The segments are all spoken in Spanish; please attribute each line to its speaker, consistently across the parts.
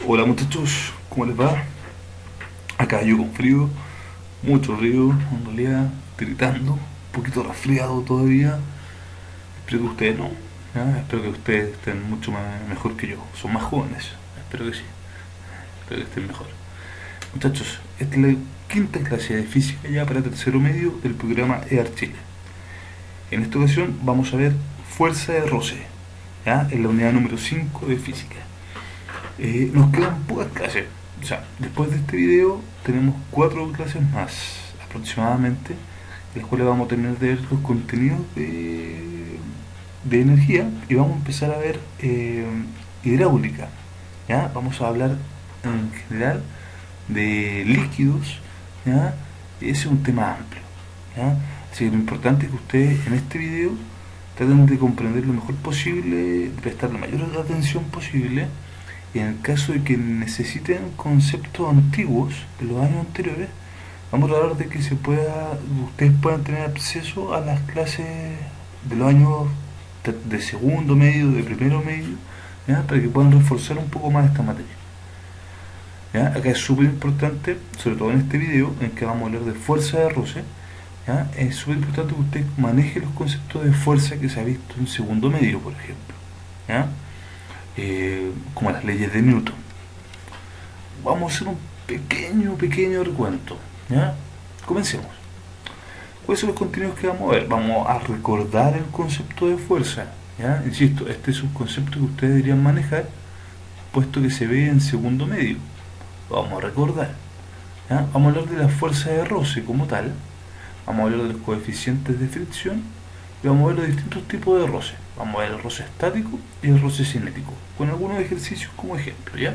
Speaker 1: Hola muchachos, ¿cómo les va? Acá yo con frío, mucho frío, en realidad, tiritando, un poquito resfriado todavía. Espero que ustedes no, ¿ya? Espero que ustedes estén mucho mejor que yo. Son más jóvenes, espero que sí, espero que estén mejor. Muchachos, esta es la quinta clase de física ya para tercero medio del programa EAR Chile. En esta ocasión vamos a ver fuerza de roce, ¿ya? En la unidad número 5 de física. Nos quedan pocas clases. O sea, después de este video tenemos 4 clases más aproximadamente, en las cuales vamos a tener de ver los contenidos de energía y vamos a empezar a ver hidráulica. ¿Ya? Vamos a hablar en general de líquidos, ¿ya? Y ese es un tema amplio, ¿ya? Así que lo importante es que ustedes en este video traten de comprender lo mejor posible, de prestar la mayor atención posible, y en el caso de que necesiten conceptos antiguos de los años anteriores, vamos a hablar de que ustedes puedan tener acceso a las clases de los años de segundo medio, de primero medio, ¿ya? Para que puedan reforzar un poco más esta materia. ¿Ya? Acá es súper importante, sobre todo en este video, en que vamos a hablar de fuerza de roce, ¿ya? Es súper importante que usted maneje los conceptos de fuerza que se ha visto en segundo medio, por ejemplo, ¿ya? Como las leyes de Newton. Vamos a hacer un pequeño recuento, ¿ya? Comencemos. ¿Cuáles son los contenidos que vamos a ver? Vamos a recordar el concepto de fuerza, ¿ya? Insisto, este es un concepto que ustedes deberían manejar, puesto que se ve en segundo medio. Lo vamos a recordar, ¿ya? Vamos a hablar de la fuerza de roce como tal, vamos a hablar de los coeficientes de fricción y vamos a ver los distintos tipos de roce. Vamos a ver el roce estático y el roce cinético, con algunos ejercicios como ejemplo, ¿ya?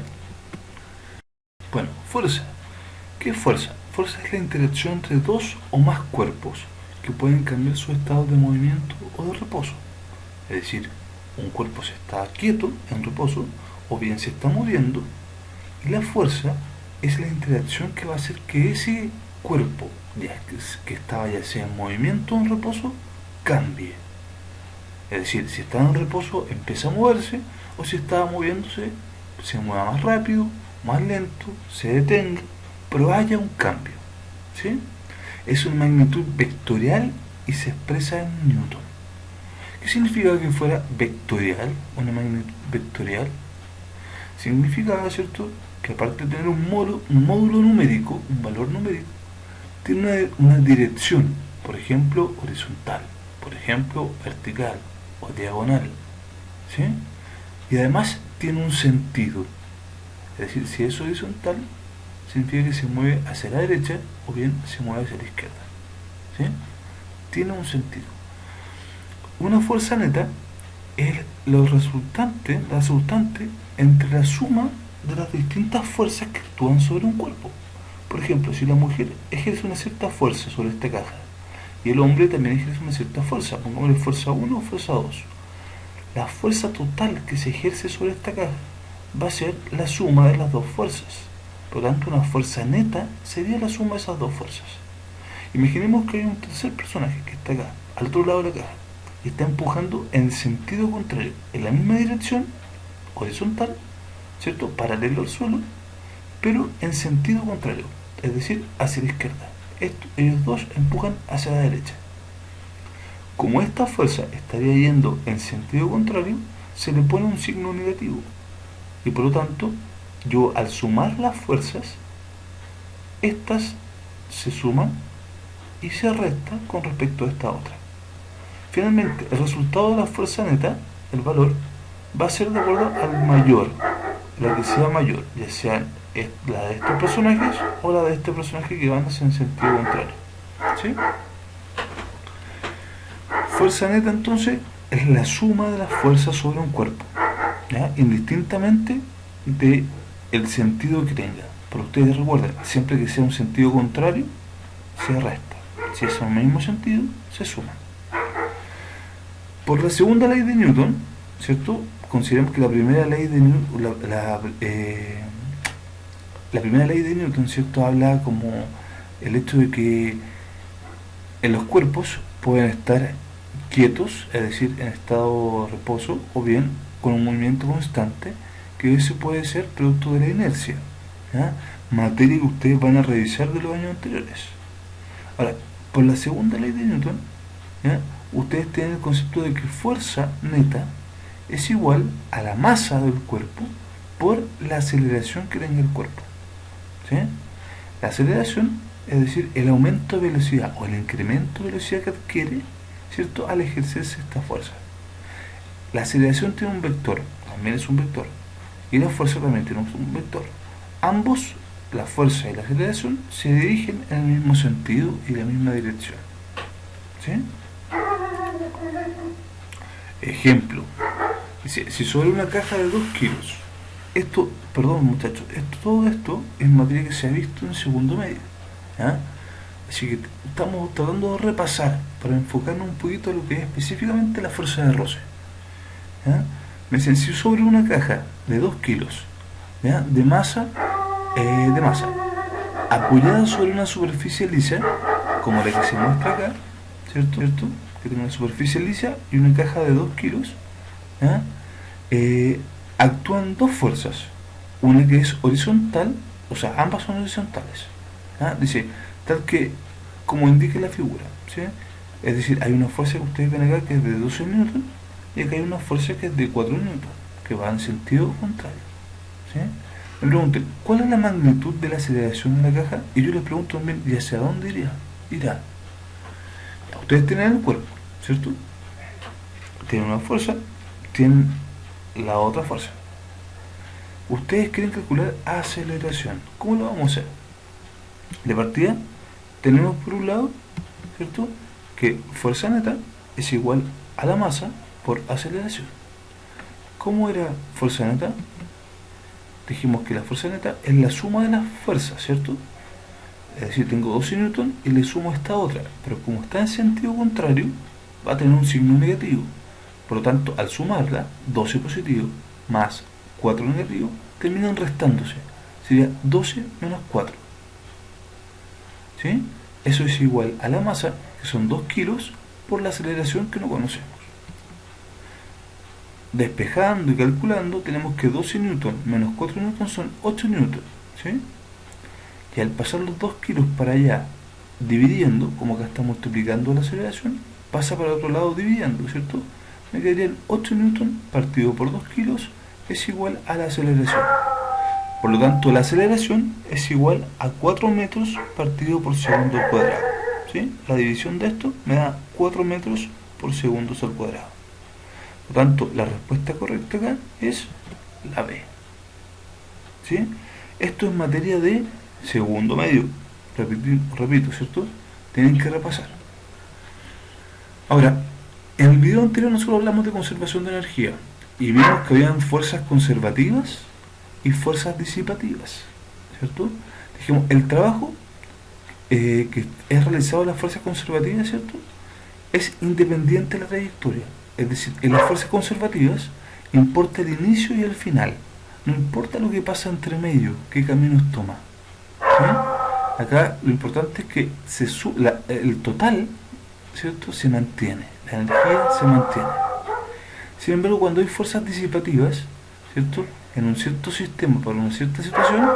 Speaker 1: Bueno, fuerza. ¿Qué es fuerza? Fuerza es la interacción entre dos o más cuerpos que pueden cambiar su estado de movimiento o de reposo. Es decir, un cuerpo se está quieto, en reposo, o bien se está moviendo, y la fuerza es la interacción que va a hacer que ese cuerpo que estaba ya sea en movimiento o en reposo cambie. Es decir, si estaba en reposo empieza a moverse, o si estaba moviéndose se mueva más rápido, más lento, se detenga, pero haya un cambio, ¿sí? Es una magnitud vectorial y se expresa en Newton. ¿Qué significa que fuera vectorial, una magnitud vectorial? Significaba, ¿cierto?, que aparte de tener un módulo numérico, un valor numérico, tiene una dirección, por ejemplo, horizontal, por ejemplo, vertical o diagonal, ¿sí? Y además tiene un sentido. Es decir, si es horizontal, significa que se mueve hacia la derecha o bien se mueve hacia la izquierda, ¿sí? Tiene un sentido. Una fuerza neta es la resultante entre la suma de las distintas fuerzas que actúan sobre un cuerpo. Por ejemplo, si la mujer ejerce una cierta fuerza sobre esta caja y el hombre también ejerce una cierta fuerza, pongámosle fuerza 1 o fuerza 2, la fuerza total que se ejerce sobre esta caja va a ser la suma de las dos fuerzas. Por lo tanto, una fuerza neta sería la suma de esas dos fuerzas. Imaginemos que hay un tercer personaje que está acá, al otro lado de la caja, y está empujando en sentido contrario, en la misma dirección, horizontal, ¿cierto? Paralelo al suelo, pero en sentido contrario, es decir, hacia la izquierda. Ellos dos empujan hacia la derecha. Como esta fuerza estaría yendo en sentido contrario, se le pone un signo negativo. Y por lo tanto, yo al sumar las fuerzas, estas se suman y se restan con respecto a esta otra. Finalmente, el resultado de la fuerza neta, el valor, va a ser de acuerdo al mayor, la que sea mayor, ya sea la de estos personajes o la de este personaje que van hacia en sentido contrario, ¿sí? Fuerza neta entonces es la suma de las fuerzas sobre un cuerpo, ¿ya? Indistintamente de el sentido que tenga. Pero ustedes recuerden, siempre que sea un sentido contrario, se resta. Si es el mismo sentido, se suma. Por la segunda ley de Newton, ¿cierto? Consideramos que la primera ley de Newton, la primera ley de Newton, ¿cierto?, habla como el hecho de que en los cuerpos pueden estar quietos, es decir, en estado de reposo, o bien con un movimiento constante, que eso puede ser producto de la inercia, ¿ya? Materia que ustedes van a revisar de los años anteriores. Ahora, por la segunda ley de Newton, ¿ya? Ustedes tienen el concepto de que fuerza neta es igual a la masa del cuerpo por la aceleración que tenga el cuerpo, ¿sí? La aceleración, es decir, el aumento de velocidad o el incremento de velocidad que adquiere, ¿cierto?, al ejercerse esta fuerza. La aceleración tiene un vector, también es un vector, y la fuerza también tiene un vector. Ambos, la fuerza y la aceleración, se dirigen en el mismo sentido y la misma dirección, ¿sí? Ejemplo, si sobre una caja de 2 kilos, esto, perdón muchachos, todo esto es materia que se ha visto en segundo medio, ¿ya? Así que estamos tratando de repasar para enfocarnos un poquito a lo que es específicamente la fuerza de roce, ¿ya? Me dicen, si sobre una caja de 2 kilos, ¿ya?, de masa, apoyada sobre una superficie lisa, como la que se muestra acá, ¿cierto? Que tiene una superficie lisa y una caja de 2 kilos, ¿ya? Actúan dos fuerzas, una que es horizontal, o sea, ambas son horizontales, ¿ya? Dice, tal que, como indica la figura, ¿sí? Es decir, hay una fuerza que ustedes ven acá que es de 12 newton y acá hay una fuerza que es de 4 newton, que va en sentido contrario, ¿sí? Me preguntan, ¿cuál es la magnitud de la aceleración de la caja? Y yo les pregunto también, ¿y hacia dónde irá? Ya, ustedes tienen el cuerpo, ¿cierto? Tienen una fuerza, tienen la otra fuerza. Ustedes quieren calcular aceleración. ¿Cómo lo vamos a hacer? De partida, tenemos por un lado, ¿cierto?, que fuerza neta es igual a la masa por aceleración. ¿Cómo era fuerza neta? Dijimos que la fuerza neta es la suma de las fuerzas, ¿cierto? Es decir, tengo 12 newton y le sumo esta otra, pero como está en sentido contrario, va a tener un signo negativo. Por lo tanto, al sumarla, 12 positivo más 4 negativo, terminan restándose. Sería 12 menos 4. ¿Sí? Eso es igual a la masa, que son 2 kilos, por la aceleración que no conocemos. Despejando y calculando, tenemos que 12 newton menos 4 newton son 8 newton, ¿sí? Y al pasar los 2 kilos para allá, dividiendo, como acá está multiplicando la aceleración, pasa para el otro lado dividiendo, ¿cierto? Me quedarían 8 newton partido por 2 kilos es igual a la aceleración. Por lo tanto, la aceleración es igual a 4 metros partido por segundo al cuadrado, ¿sí? La división de esto me da 4 metros por segundo al cuadrado. Por lo tanto, la respuesta correcta acá es la B, ¿sí? Esto es materia de segundo medio. Repito, ¿cierto? Tienen que repasar. Ahora, en el video anterior nosotros hablamos de conservación de energía y vimos que habían fuerzas conservativas y fuerzas disipativas, ¿cierto? Dijimos, el trabajo que es realizado en las fuerzas conservativas, ¿cierto?, es independiente de la trayectoria. Es decir, en las fuerzas conservativas importa el inicio y el final. No importa lo que pasa entre medio, qué caminos toma, ¿sí? Acá lo importante es que el total, ¿cierto?, se mantiene. La energía se mantiene. Sin embargo, cuando hay fuerzas disipativas, ¿cierto?, en un cierto sistema, para una cierta situación,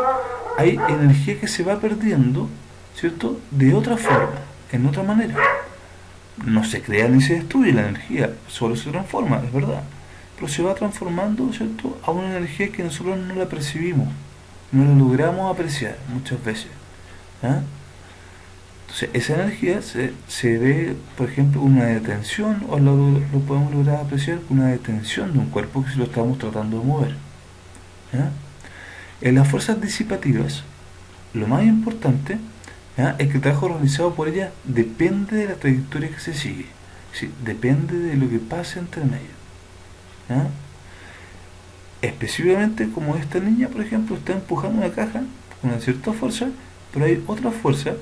Speaker 1: hay energía que se va perdiendo, ¿cierto?, de otra forma, en otra manera. No se crea ni se destruye la energía, solo se transforma, es verdad. Pero se va transformando, ¿cierto?, a una energía que nosotros no la percibimos, no la logramos apreciar muchas veces, ¿eh? Entonces, esa energía se ve, por ejemplo, una detención, o lo podemos lograr apreciar con una detención de un cuerpo que si lo estamos tratando de mover, ¿ya? En las fuerzas disipativas, lo más importante, ¿ya?, es que el trabajo realizado por ella depende de la trayectoria que se sigue, ¿sí?, depende de lo que pase entre medio, ¿ya? Específicamente, como esta niña, por ejemplo, está empujando una caja con una cierta fuerza, pero hay otra fuerza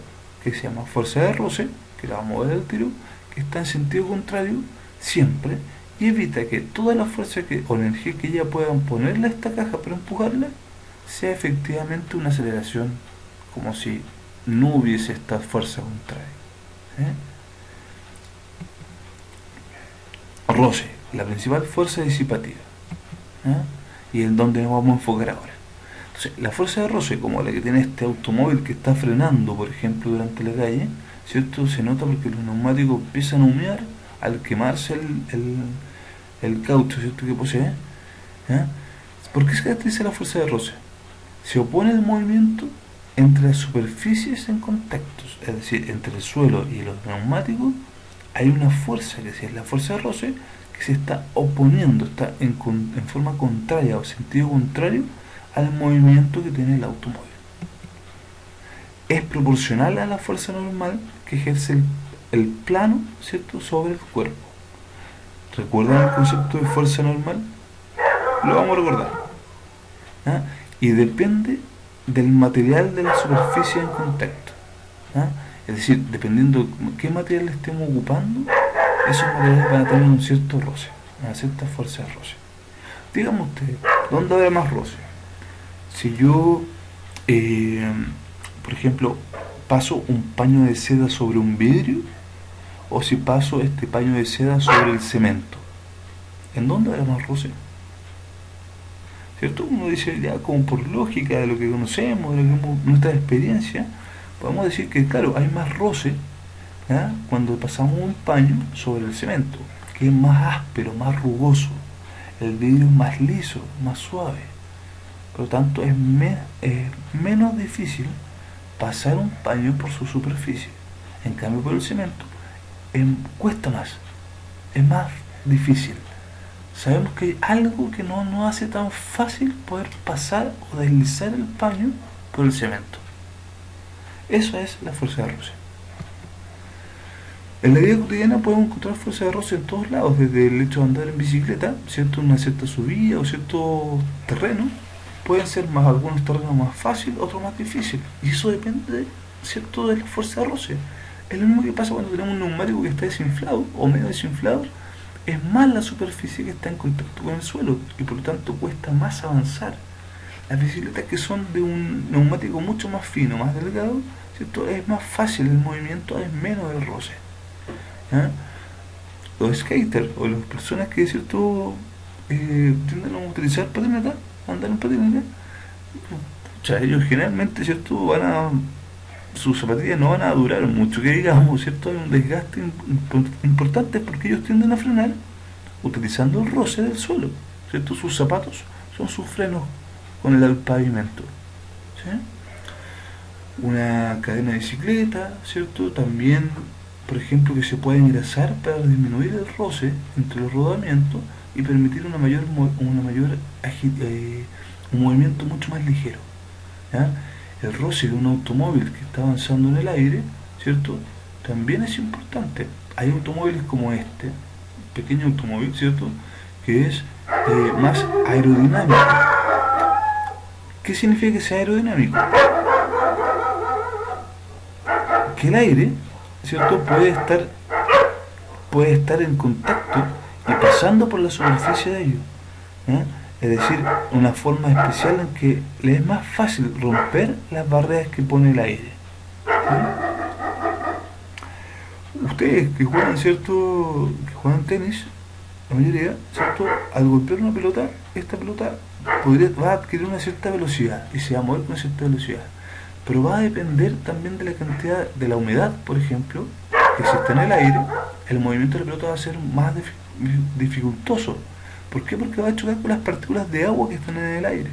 Speaker 1: que se llama fuerza de roce, que la vamos a ver al tiro, que está en sentido contrario siempre y evita que toda la fuerza o la energía que ella pueda ponerle a esta caja para empujarla sea efectivamente una aceleración, como si no hubiese esta fuerza contraria, ¿eh? Roce, la principal fuerza disipativa, ¿eh? y en donde nos vamos a enfocar ahora. Entonces, la fuerza de roce, como la que tiene este automóvil que está frenando, por ejemplo, durante la calle, ¿cierto? Se nota porque los neumáticos empiezan a humear al quemarse el caucho, ¿cierto? Que posee. ¿Ya? ¿Por qué se caracteriza la fuerza de roce? Se opone el movimiento entre las superficies en contactos, es decir, entre el suelo y los neumáticos, hay una fuerza que es la fuerza de roce que se está oponiendo, está en forma contraria o sentido contrario al movimiento que tiene el automóvil. Es proporcional a la fuerza normal que ejerce el plano, ¿cierto?, sobre el cuerpo. ¿Recuerdan el concepto de fuerza normal? Lo vamos a recordar. ¿Ah? Y depende del material de la superficie en contacto. ¿Ah? Es decir, dependiendo qué material estemos ocupando, esos materiales van a tener un cierto roce, una cierta fuerza de roce. Díganme ustedes, ¿dónde habrá más roce? Si yo, por ejemplo, paso un paño de seda sobre un vidrio, o si paso este paño de seda sobre el cemento, ¿en dónde habrá más roce? ¿Cierto? Uno dice, ya como por lógica de lo que conocemos, de nuestra experiencia, podemos decir que, claro, hay más roce, ¿ya?, cuando pasamos un paño sobre el cemento, que es más áspero, más rugoso, el vidrio es más liso, más suave. Por lo tanto, es menos difícil pasar un paño por su superficie. En cambio, por el cemento, cuesta más, es más difícil. Sabemos que hay algo que no nos hace tan fácil poder pasar o deslizar el paño por el cemento. Eso es la fuerza de roce. En la vida cotidiana podemos encontrar fuerza de roce en todos lados, desde el hecho de andar en bicicleta, ¿cierto?, una cierta subida o cierto terreno. Pueden ser algunos terrenos más fáciles, otros más difíciles. Y eso depende, ¿cierto?, de la fuerza de roce. Es lo mismo que pasa cuando tenemos un neumático que está desinflado o medio desinflado. Es más la superficie que está en contacto con el suelo y por lo tanto cuesta más avanzar. Las bicicletas que son de un neumático mucho más fino, más delgado, ¿cierto?, es más fácil el movimiento, es menos el roce. ¿Ya? Los skaters o las personas que, ¿cierto?, tienden a utilizar patineta, andar en patineta, ellos generalmente, ¿cierto?, sus zapatillas no van a durar mucho, que digamos, ¿cierto? Hay un desgaste importante porque ellos tienden a frenar utilizando el roce del suelo, ¿cierto? Sus zapatos son sus frenos con el pavimento, ¿sí? Una cadena de bicicleta, ¿cierto?, también, por ejemplo, que se puede engrasar para disminuir el roce entre los rodamientos y permitir un movimiento mucho más ligero, ¿ya? El roce de un automóvil que está avanzando en el aire, ¿cierto?, también es importante. Hay automóviles como este, pequeño automóvil, ¿cierto?, que es más aerodinámico. ¿Qué significa que sea aerodinámico? Que el aire, ¿cierto?, puede estar en contacto y pasando por la superficie de ellos, ¿eh? Es decir, una forma especial en que le es más fácil romper las barreras que pone el aire, ¿sí? Ustedes que juegan, ¿cierto?, que juegan tenis, la mayoría, ¿cierto?, al golpear una pelota, esta pelota va a adquirir una cierta velocidad y se va a mover con una cierta velocidad, pero va a depender también de la cantidad de la humedad, por ejemplo, que si está en el aire, el movimiento de la pelota va a ser más dificultoso. ¿Por qué? Porque va a chocar con las partículas de agua que están en el aire.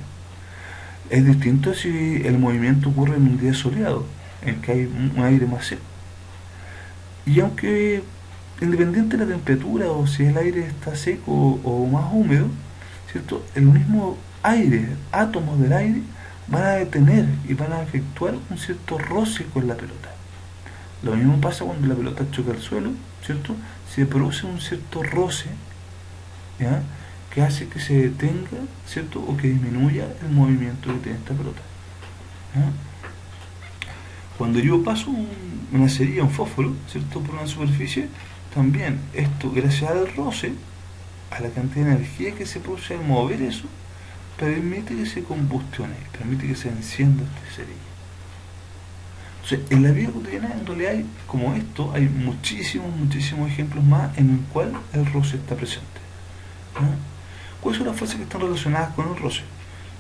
Speaker 1: Es distinto si el movimiento ocurre en un día soleado, en que hay un aire más seco. Y aunque, independiente de la temperatura o si el aire está seco o más húmedo, ¿cierto?, el mismo aire, átomos del aire, van a detener y van a efectuar un cierto roce con la pelota. Lo mismo pasa cuando la pelota choca al suelo, ¿cierto? Se produce un cierto roce, ¿ya?, que hace que se detenga, ¿cierto?, o que disminuya el movimiento que tiene esta pelota, ¿ya? Cuando yo paso una cerilla, un fósforo, ¿cierto?, por una superficie, también esto, gracias al roce, a la cantidad de energía que se produce al mover eso, permite que se combustione, permite que se encienda esta cerilla. Entonces, en la vida cotidiana, en realidad, como esto, hay muchísimos ejemplos más en el cual el roce está presente, ¿no? ¿Cuáles son las fuerzas que están relacionadas con el roce?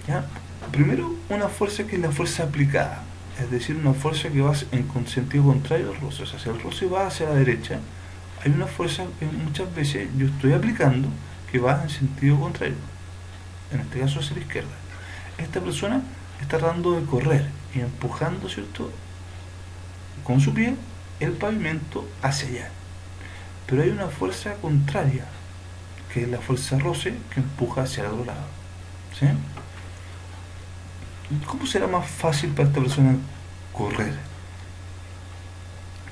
Speaker 1: ¿Ya? Primero, una fuerza que es la fuerza aplicada, es decir, una fuerza que va con sentido contrario al roce. O sea, si el roce va hacia la derecha, hay una fuerza que muchas veces yo estoy aplicando que va en sentido contrario, en este caso hacia la izquierda. Esta persona está tratando de correr y empujando, ¿cierto?, con su pie el pavimento hacia allá. Pero hay una fuerza contraria, que es la fuerza roce, que empuja hacia el otro lado. ¿Sí? ¿Cómo será más fácil para esta persona correr?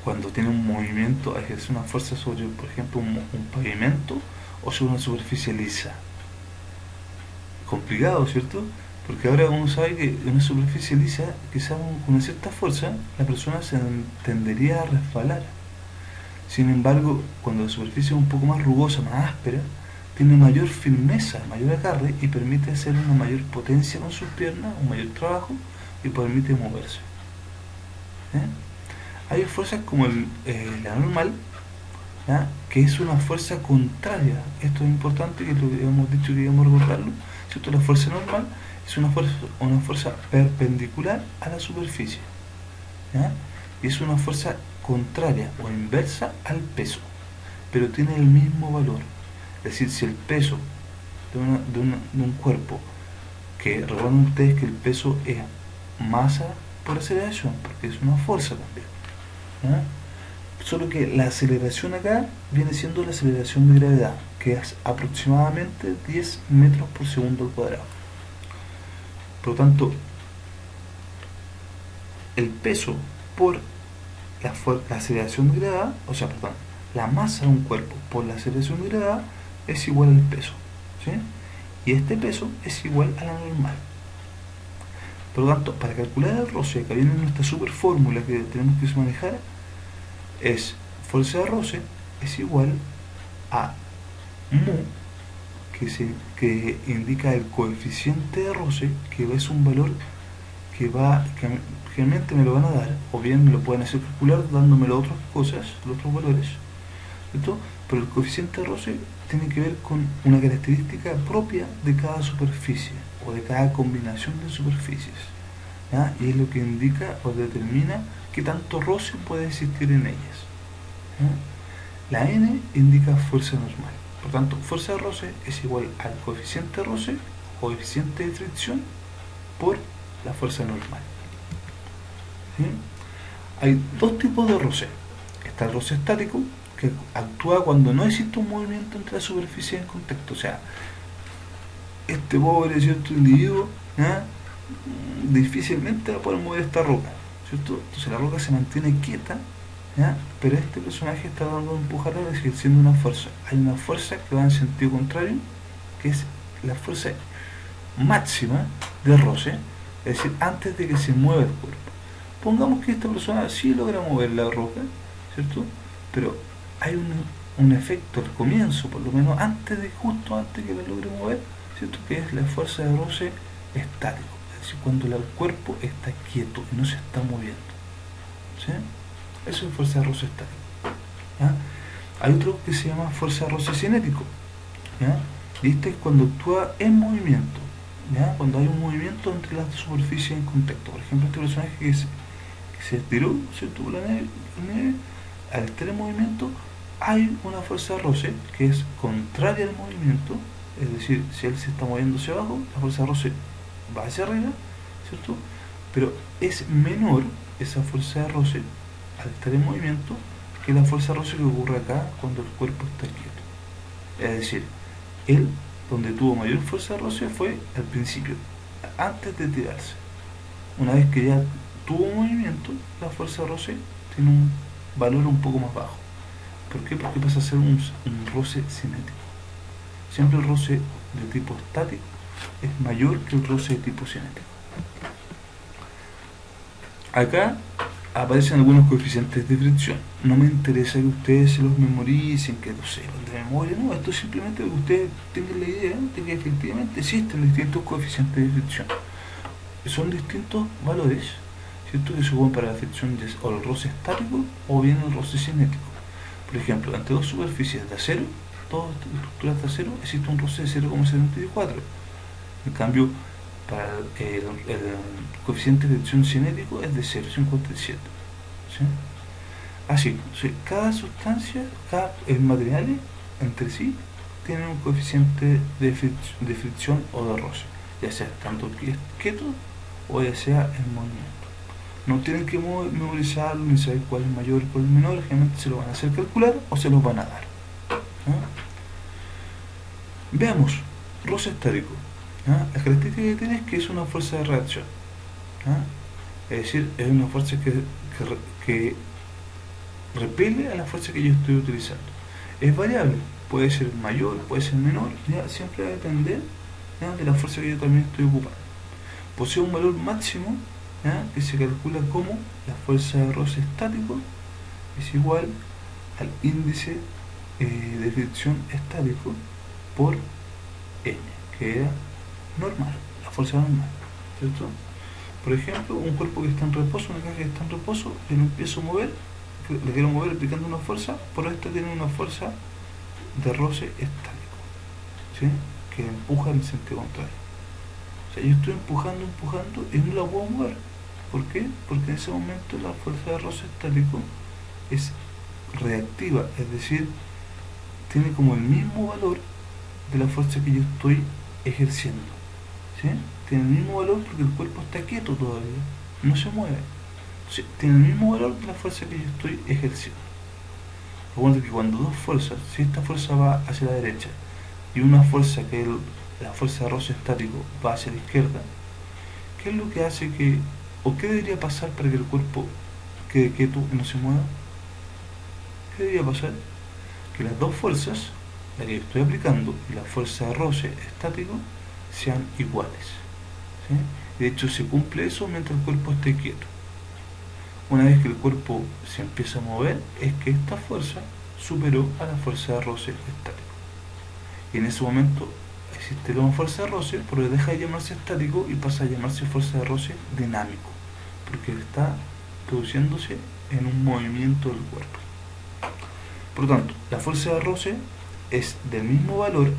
Speaker 1: Cuando tiene un movimiento, ejerce una fuerza sobre, por ejemplo, un pavimento o sobre una superficie lisa. Complicado, ¿cierto? Porque ahora uno sabe que en una superficie lisa, quizás con una cierta fuerza, la persona se tendería a resbalar. Sin embargo, cuando la superficie es un poco más rugosa, más áspera, tiene mayor firmeza, mayor agarre y permite hacer una mayor potencia con sus piernas, un mayor trabajo y permite moverse. ¿Eh? Hay fuerzas como la normal, ¿ya?, que es una fuerza contraria. Esto es importante, que lo habíamos dicho que íbamos a recordarlo, ¿cierto? La fuerza normal es una fuerza perpendicular a la superficie, ¿ya? Y es una fuerza contraria o inversa al peso, pero tiene el mismo valor. Es decir, si el peso de un cuerpo, que recuerden ustedes que el peso es masa por aceleración, porque es una fuerza también, ¿ya? Solo que la aceleración acá viene siendo la aceleración de gravedad, que es aproximadamente 10 metros por segundo al cuadrado. Por lo tanto, el peso por la aceleración de gravedad, o sea, perdón, la masa de un cuerpo por la aceleración de gravedad es igual al peso, ¿sí? Y este peso es igual a la normal. Por lo tanto, para calcular el roce, que viene en nuestra super fórmula que tenemos que manejar, es fuerza de roce es igual a mu, que indica el coeficiente de roce, que es un valor que generalmente me lo van a dar, o bien me lo pueden hacer calcular dándome las otras cosas, los otros valores, ¿cierto? Pero el coeficiente de roce tiene que ver con una característica propia de cada superficie o de cada combinación de superficies, ¿ya? Y es lo que indica o determina qué tanto roce puede existir en ellas, ¿ya? La n indica fuerza normal. Por tanto, fuerza de roce es igual al coeficiente de roce, coeficiente de fricción, por la fuerza normal. ¿Sí? Hay dos tipos de roce. Está el roce estático, que actúa cuando no existe un movimiento entre las superficies en contacto. O sea, este pobre, ¿cierto?, individuo, ¿ya?, difícilmente va a poder mover esta roca, ¿cierto? Entonces la roca se mantiene quieta, ¿ya?, pero este personaje está dando a empujarla, ejerciendo una fuerza. Hay una fuerza que va en sentido contrario, que es la fuerza máxima de roce, es decir, antes de que se mueva el cuerpo. Pongamos que esta persona sí logra mover la roca, ¿cierto? Pero hay un efecto al comienzo, por lo menos justo antes que la logre mover, ¿cierto?, que es la fuerza de roce estático, es decir, cuando el cuerpo está quieto y no se está moviendo, ¿sí? Eso es fuerza de roce estático, ¿ya? Hay otro que se llama fuerza de roce cinético, ¿ya? Y este es cuando actúa en movimiento, ¿ya?, cuando hay un movimiento entre las superficies en contacto. Por ejemplo, este personaje que se estiró, ¿cierto?, por la nieve, al estar en movimiento, hay una fuerza de roce que es contraria al movimiento, es decir, si él se está moviendo hacia abajo, la fuerza de roce va hacia arriba, ¿cierto? Pero es menor esa fuerza de roce al estar en movimiento que la fuerza de roce que ocurre acá cuando el cuerpo está quieto. Es decir, él, donde tuvo mayor fuerza de roce fue al principio, antes de tirarse. Una vez que ya tuvo movimiento, la fuerza de roce tiene un valor un poco más bajo. ¿Por qué? Porque pasa a ser un roce cinético. Siempre el roce de tipo estático es mayor que el roce de tipo cinético. Acá aparecen algunos coeficientes de fricción. No me interesa que ustedes se los memoricen, que no sepan de memoria, no, esto es simplemente que ustedes tengan la idea de que efectivamente existen distintos coeficientes de fricción. Son distintos valores, ¿cierto?, que se ocupan para la fricción o el roce estático o bien el roce cinético. Por ejemplo, entre dos superficies de acero, todas estructuras de acero, existe un roce de 0,74. En cambio, para el coeficiente de fricción cinético es de 0,57. ¿Sí? Así, cada sustancia, cada materiales entre sí tienen un coeficiente de fricción o de roce, ya sea tanto quieto o ya sea en movimiento. No tienen que memorizarlo ni saber cuál es mayor y cuál es menor, generalmente se lo van a hacer calcular o se los van a dar. Veamos, roce estático. La característica que tiene es que es una fuerza de reacción. Es decir, es una fuerza que repele a la fuerza que yo estoy utilizando. Es variable, puede ser mayor, puede ser menor, siempre va a depender de la fuerza que yo también estoy ocupando. Posee un valor máximo que se calcula como la fuerza de roce estático es igual al índice de fricción estático por N, que era normal, la fuerza normal, ¿cierto? Por ejemplo, un cuerpo que está en reposo, una caja que está en reposo, yo lo empiezo a mover, le quiero mover aplicando una fuerza, por esta tiene una fuerza de roce estático, ¿sí? Que empuja en el sentido contrario. O sea, yo estoy empujando y no la puedo mover. ¿Por qué? Porque en ese momento la fuerza de roce estático es reactiva, es decir, tiene como el mismo valor de la fuerza que yo estoy ejerciendo. ¿Sí? Tiene el mismo valor porque el cuerpo está quieto todavía, no se mueve. Entonces, tiene el mismo valor de la fuerza que yo estoy ejerciendo. Recuerda que cuando dos fuerzas, si esta fuerza va hacia la derecha y una fuerza que es la fuerza de roce estático va hacia la izquierda, ¿qué es lo que hace que, o qué debería pasar para que el cuerpo quede quieto y no se mueva? ¿Qué debería pasar? Que las dos fuerzas, la que yo estoy aplicando y la fuerza de roce estático, sean iguales. ¿Sí? De hecho, se cumple eso mientras el cuerpo esté quieto. Una vez que el cuerpo se empieza a mover, es que esta fuerza superó a la fuerza de roce estático. Y en ese momento existe la fuerza de roce, pero deja de llamarse estático y pasa a llamarse fuerza de roce dinámico, porque está produciéndose en un movimiento del cuerpo. Por lo tanto, la fuerza de roce es del mismo valor,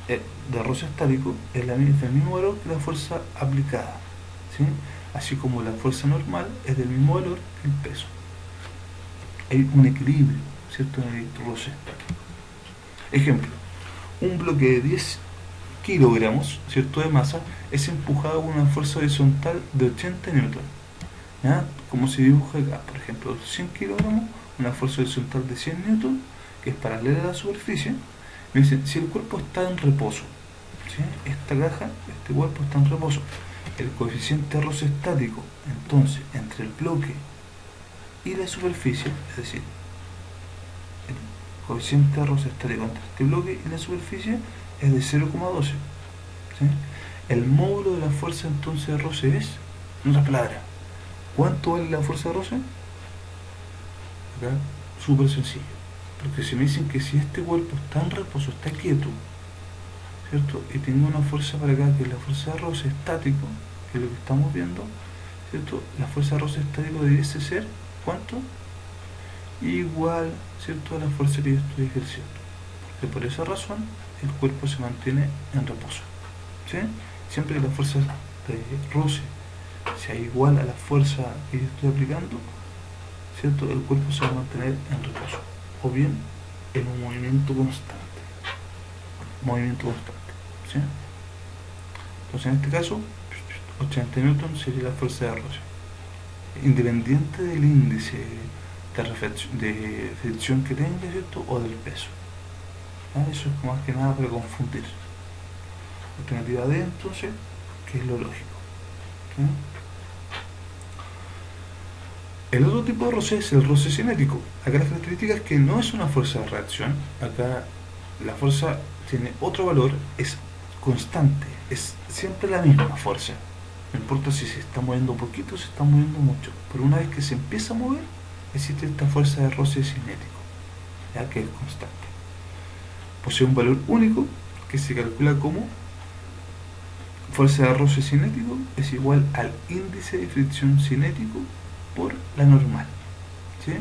Speaker 1: de roce estático, es del mismo valor que la fuerza aplicada, ¿sí? Así como la fuerza normal es del mismo valor que el peso. Hay un equilibrio, ¿cierto?, en el roce. Ejemplo, un bloque de 10 kilogramos, ¿cierto?, de masa es empujado con una fuerza horizontal de 80 newton. ¿Ya? Como se dibuja acá, por ejemplo, 100 kilogramos, una fuerza horizontal de 100 newton, que es paralela a la superficie. Me dicen, si el cuerpo está en reposo, ¿sí? Esta caja, este cuerpo está en reposo, el coeficiente de roce estático, entonces, entre el bloque y la superficie, es decir, el coeficiente de roce estático entre este bloque y la superficie es de 0,12. ¿Sí? El módulo de la fuerza entonces de roce es, en otras palabras, ¿cuánto vale la fuerza de roce? Acá, súper sencillo. Porque si me dicen que si este cuerpo está en reposo, está quieto, ¿cierto? Y tengo una fuerza para acá, que es la fuerza de roce estático, que es lo que estamos viendo, ¿cierto? La fuerza de roce estático debiese ser, ¿cuánto? Igual, ¿cierto?, a la fuerza que yo estoy ejerciendo. Porque por esa razón el cuerpo se mantiene en reposo. ¿Sí? Siempre que la fuerza de roce sea igual a la fuerza que yo estoy aplicando, ¿cierto?, el cuerpo se va a mantener en reposo. O bien en un movimiento constante. Movimiento constante. ¿Sí? Entonces en este caso, 80 newton sería la fuerza de roce. Independiente del índice de fricción que tenga, ¿cierto?, o del peso. Eso es más que nada para confundir. Alternativa D, entonces, que es lo lógico. ¿Sí? El otro tipo de roce es el roce cinético. Acá las características es que no es una fuerza de reacción. Acá la fuerza tiene otro valor, es constante, es siempre la misma fuerza. No importa si se está moviendo poquito o se está moviendo mucho. Pero una vez que se empieza a mover, existe esta fuerza de roce cinético, ya que es constante. Posee un valor único que se calcula como fuerza de roce cinético es igual al índice de fricción cinético por la normal. ¿Sí?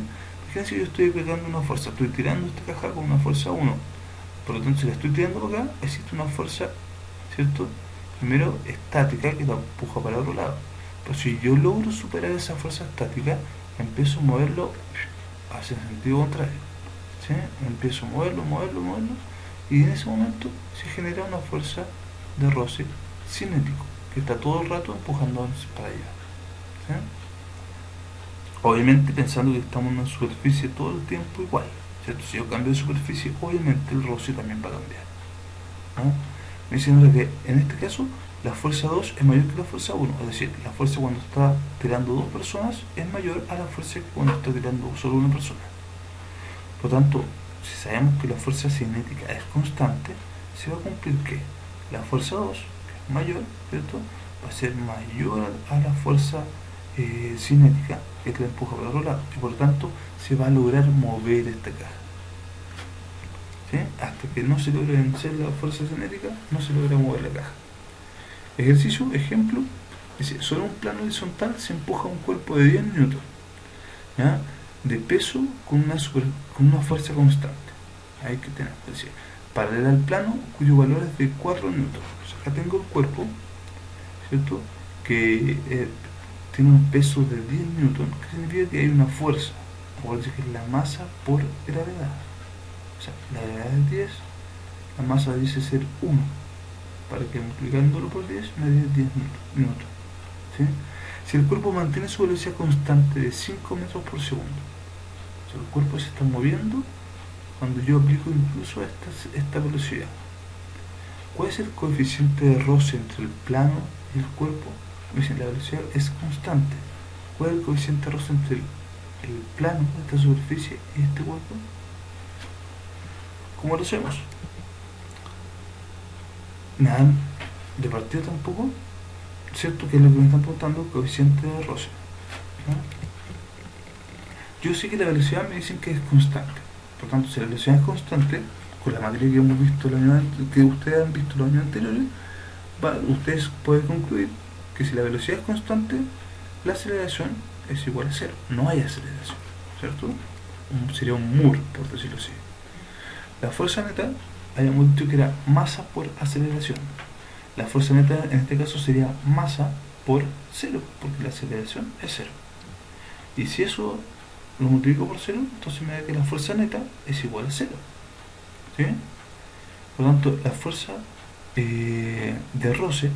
Speaker 1: Fíjense, yo estoy aplicando una fuerza, estoy tirando esta caja con una fuerza 1, Por lo tanto, si la estoy tirando para acá, existe una fuerza, ¿cierto? Primero estática que la empuja para el otro lado. Pero si yo logro superar esa fuerza estática, empiezo a moverlo hacia el sentido contrario. ¿Sí? Empiezo a moverlo, y en ese momento se genera una fuerza de roce cinético que está todo el rato empujando para allá. ¿Sí? Obviamente pensando que estamos en una superficie todo el tiempo igual, ¿cierto? Si yo cambio de superficie, obviamente el roce también va a cambiar, ¿no? Me dicen que en este caso la fuerza 2 es mayor que la fuerza 1, es decir, la fuerza cuando está tirando dos personas es mayor a la fuerza que cuando está tirando solo una persona. Por lo tanto, si sabemos que la fuerza cinética es constante, se va a cumplir que la fuerza 2, que es mayor, ¿cierto?, va a ser mayor a la fuerza cinética que te empuja para el otro lado, y por lo tanto se va a lograr mover esta caja. ¿Sí? Hasta que no se logre vencer la fuerza cinética, no se logra mover la caja. Ejercicio, ejemplo, dice, sobre un plano horizontal se empuja un cuerpo de 10 newton, ¿ya?, de peso con una fuerza constante. Hay que tener, es decir, paralela al plano cuyo valor es de 4 newton. O sea, acá tengo el cuerpo, ¿cierto?, que tiene un peso de 10 newton, que significa que hay una fuerza, o decir que es la masa por gravedad. O sea, la gravedad es 10, la masa dice ser 1, para que multiplicándolo por 10 me dé 10 newton. ¿Sí? Si el cuerpo mantiene su velocidad constante de 5 metros por segundo, o sea, el cuerpo se está moviendo cuando yo aplico incluso esta velocidad, ¿cuál es el coeficiente de roce entre el plano y el cuerpo? Me dicen, la velocidad es constante. ¿Cuál es el coeficiente de roce entre el plano de esta superficie y este cuerpo? ¿Cómo lo hacemos? Nada, de partida tampoco, ¿cierto? Que es lo que me están preguntando, coeficiente de roce, ¿no? Yo sé que la velocidad me dicen que es constante. Por tanto, si la velocidad es constante, con la materia que hemos visto que ustedes han visto los años anteriores, ustedes pueden concluir que si la velocidad es constante, la aceleración es igual a cero. No hay aceleración, ¿cierto? Sería un Moore, por decirlo así. La fuerza neta, habíamos dicho que era masa por aceleración. La fuerza neta en este caso sería masa por cero, porque la aceleración es cero. Y si eso lo multiplico por cero, entonces me da que la fuerza neta es igual a cero. ¿Sí? Por lo tanto, la fuerza de roce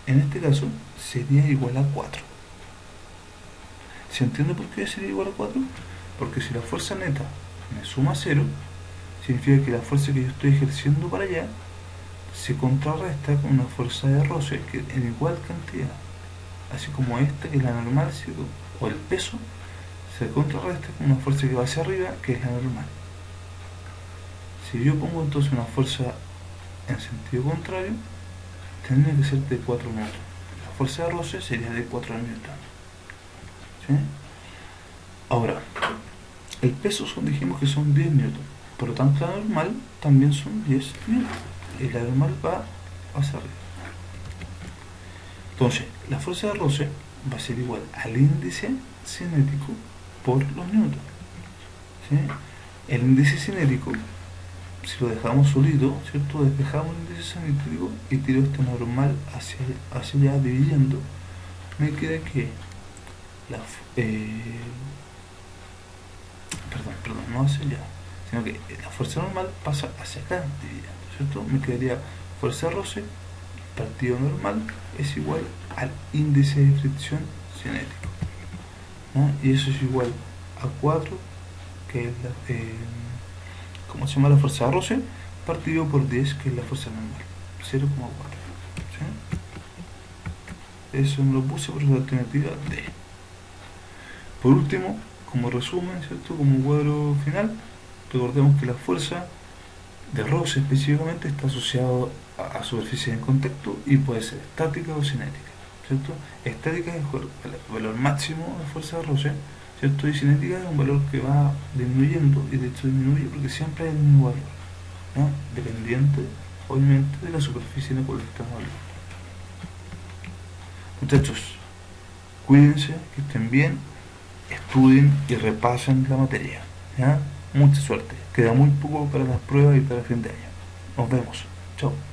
Speaker 1: en este caso sería igual a 4. ¿Se entiende por qué sería igual a 4? Porque si la fuerza neta me suma 0, significa que la fuerza que yo estoy ejerciendo para allá se contrarresta con una fuerza de roce que en igual cantidad, así como esta, que es la normal, o el peso, se contrarresta con una fuerza que va hacia arriba, que es la normal. Si yo pongo entonces una fuerza en sentido contrario, tendría que ser de 4 newton. La fuerza de roce sería de 4 newton. ¿Sí? Ahora, el peso dijimos que son 10 newton. Por lo tanto, la normal también son 10 newton. Y la normal va hacia arriba. Entonces, la fuerza de roce va a ser igual al índice cinético por los newtons. ¿Sí? El índice cinético, si lo dejamos solito, ¿cierto?, despejamos el índice cinético y tiro este normal hacia allá dividiendo, me queda que no hacia allá, sino que la fuerza normal pasa hacia acá dividiendo, ¿cierto? Me quedaría fuerza de roce partido normal es igual al índice de fricción cinético, ¿no? Y eso es igual a 4, que es ¿cómo se llama? La fuerza de roce, partido por 10, que es la fuerza normal, 0,4. ¿Sí? Eso me lo puse por la alternativa D. Por último, como resumen, ¿cierto?, como cuadro final, recordemos que la fuerza de roce específicamente está asociado a superficies en contacto y puede ser estática o cinética, ¿cierto? Estática es el valor máximo de fuerza de roce, ¿cierto? Y cinética es un valor que va disminuyendo, y de hecho disminuye porque siempre hay el mismo valor, ¿no? Dependiente, obviamente, de la superficie en la cual estamos hablando. Muchachos, cuídense, que estén bien, estudien y repasen la materia, ¿ya? Mucha suerte, queda muy poco para las pruebas y para el fin de año. Nos vemos. Chao.